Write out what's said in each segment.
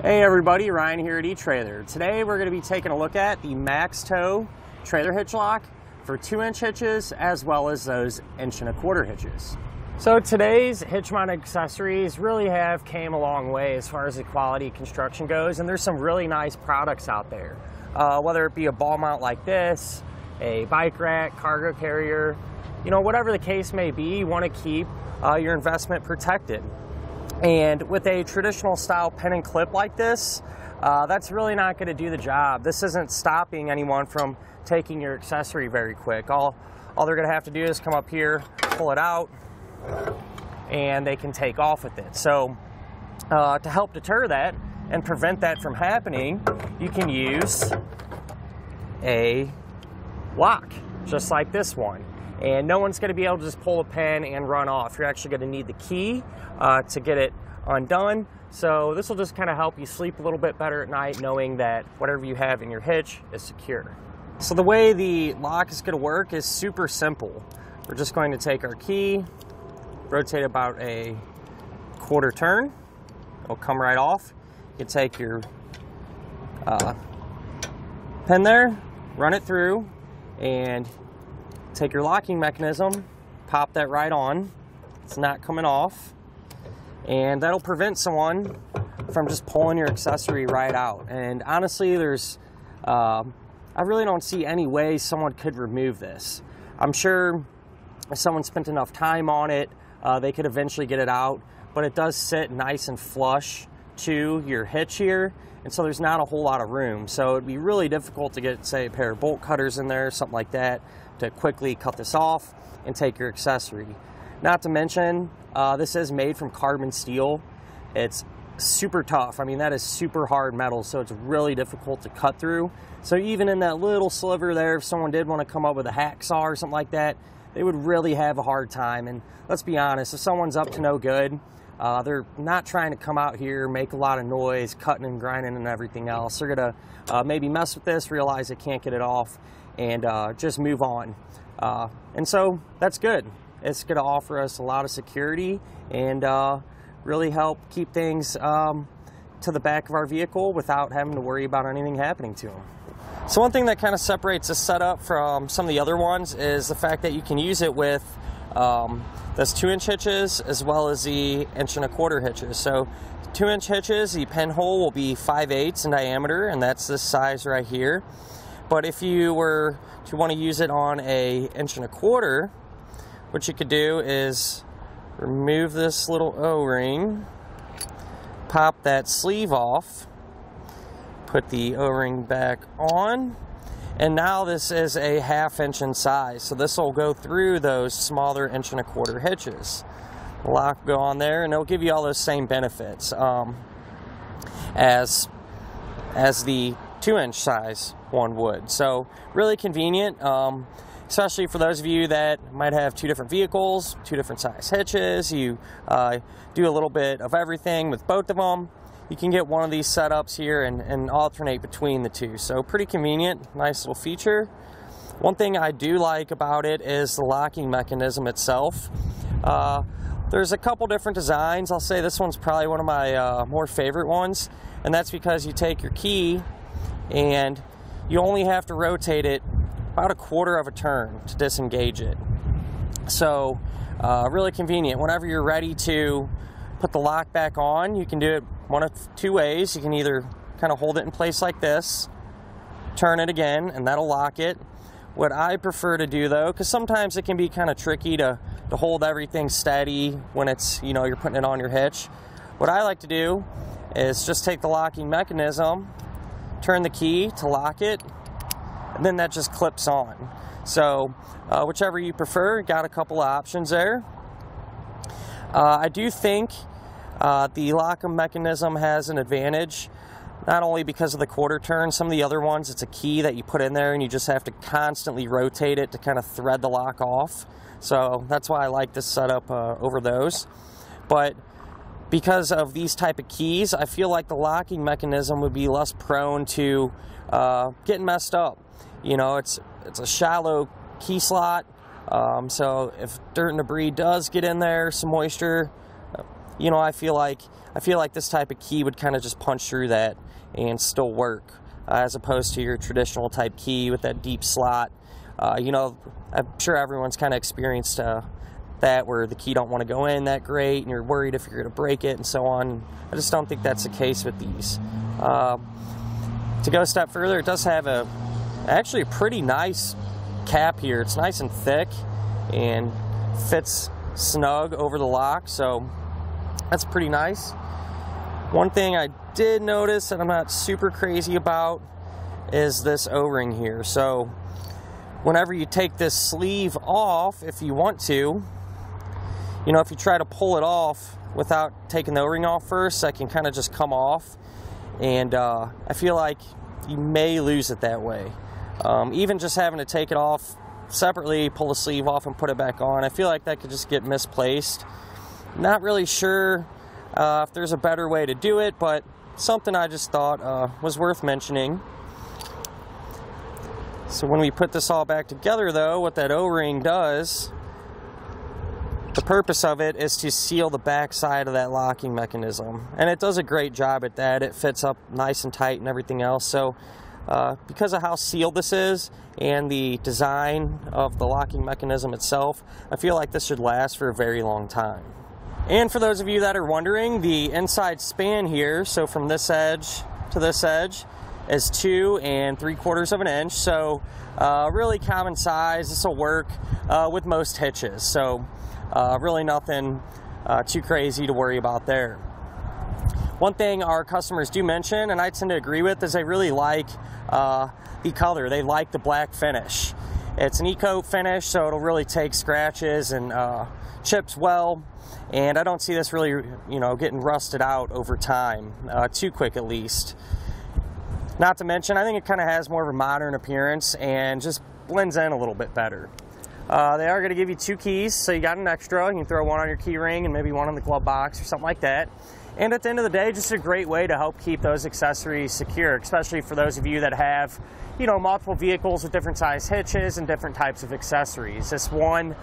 Hey everybody, Ryan here at eTrailer. Today we're going to be taking a look at the MaxxTow Trailer Hitch Lock for 2-inch hitches as well as those 1.25-inch hitches. So today's hitch mount accessories really have came a long way as far as the quality construction goes, and there's some really nice products out there. Whether it be a ball mount like this, a bike rack, cargo carrier, you know, whatever the case may be, you want to keep your investment protected. And with a traditional style pin and clip like this, that's really not going to do the job. This isn't stopping anyone from taking your accessory very quick. All they're going to have to do is come up here, pull it out, and they can take off with it. So to help deter that and prevent that from happening, you can use a lock just like this one. And no one's going to be able to just pull a pin and run off. You're actually going to need the key to get it undone. So this will just kind of help you sleep a little bit better at night, knowing that whatever you have in your hitch is secure. So the way the lock is going to work is super simple. We're just going to take our key, rotate about a quarter turn. It'll come right off. You can take your pin there, run it through, and take your locking mechanism, pop that right on. It's not coming off, and that'll prevent someone from just pulling your accessory right out. And honestly, I really don't see any way someone could remove this. I'm sure if someone spent enough time on it, they could eventually get it out, but it does sit nice and flush to your hitch here, and so there's not a whole lot of room. So it'd be really difficult to get, say, a pair of bolt cutters in there, something like that, to quickly cut this off and take your accessory. Not to mention, this is made from carbon steel. It's super tough. I mean, that is super hard metal, so it's really difficult to cut through. So even in that little sliver there, if someone did want to come up with a hacksaw or something like that, they would really have a hard time. And let's be honest, if someone's up to no good, they're not trying to come out here, make a lot of noise, cutting and grinding and everything else. They're gonna maybe mess with this, realize they can't get it off, and just move on. And so that's good. It's going to offer us a lot of security and really help keep things to the back of our vehicle without having to worry about anything happening to them. So one thing that kind of separates this setup from some of the other ones is the fact that you can use it with those 2-inch hitches as well as the 1.25-inch hitches. So 2-inch hitches, the pinhole will be 5/8 in diameter, and that's this size right here. But if you were to want to use it on a 1.25-inch, what you could do is remove this little O-ring, pop that sleeve off, put the O-ring back on, and now this is a 1/2 inch in size. So this will go through those smaller 1.25-inch hitches. The lock will go on there, and it'll give you all those same benefits as the 2-inch size one would. So really convenient, especially for those of you that might have 2 different vehicles, 2 different size hitches. You do a little bit of everything with both of them. You can get one of these setups here and alternate between the two. So pretty convenient, nice little feature. One thing I do like about it is the locking mechanism itself. There's a couple different designs. I'll say this one's probably one of my more favorite ones, and that's because you take your key and you only have to rotate it about a 1/4 of a turn to disengage it. So really convenient. Whenever you're ready to put the lock back on, you can do it one of 2 ways. You can either kind of hold it in place like this, turn it again, and that'll lock it. What I prefer to do though, because sometimes it can be kind of tricky to hold everything steady when it's, you know, you're putting it on your hitch. What I like to do is just take the locking mechanism, turn the key to lock it, and then that just clips on. So whichever you prefer, got a couple of options there. I do think the locking mechanism has an advantage, not only because of the 1/4 turn. Some of the other ones, it's a key that you put in there and you just have to constantly rotate it to kind of thread the lock off. So that's why I like this setup over those. But because of these type of keys, I feel like the locking mechanism would be less prone to getting messed up. You know, it's a shallow key slot, so if dirt and debris does get in there, some moisture, you know, I feel like this type of key would kind of just punch through that and still work, as opposed to your traditional type key with that deep slot. You know, I'm sure everyone's kind of experienced that, where the key don't want to go in that great and you're worried if you're going to break it and so on. I just don't think that's the case with these. To go a step further, it does have actually a pretty nice cap here. It's nice and thick and fits snug over the lock, so that's pretty nice. One thing I did notice that I'm not super crazy about is this O-ring here. So whenever you take this sleeve off, if you want to, you know, if you try to pull it off without taking the O-ring off first, that can kind of just come off, and I feel like you may lose it that way. Even just having to take it off separately, pull the sleeve off and put it back on, I feel like that could just get misplaced. Not really sure if there's a better way to do it, but something I just thought was worth mentioning. So when we put this all back together though, what that O-ring does, the purpose of it is to seal the back side of that locking mechanism. And it does a great job at that. It fits up nice and tight and everything else. So because of how sealed this is and the design of the locking mechanism itself, I feel like this should last for a very long time. And for those of you that are wondering, the inside span here, so from this edge to this edge, is 2 3/4 inches. So really common size. This will work with most hitches. So really nothing too crazy to worry about there. One thing our customers do mention, and I tend to agree with, is they really like the color. They like the black finish. It's an e-coat finish, so it'll really take scratches and chips well. And I don't see this really, you know, getting rusted out over time, too quick at least. Not to mention, I think it kind of has more of a modern appearance and just blends in a little bit better. They are going to give you 2 keys, so you got an extra. You can throw one on your key ring and maybe one in the glove box or something like that. And at the end of the day, just a great way to help keep those accessories secure, especially for those of you that have, you know, multiple vehicles with different size hitches and different types of accessories. This one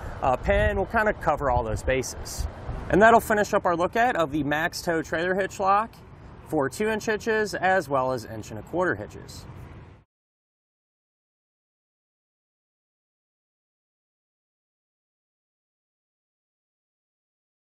pin will kind of cover all those bases. And that'll finish up our look at of the MaxxTow Trailer Hitch Lock for 2-inch hitches as well as 1 1/4 hitches.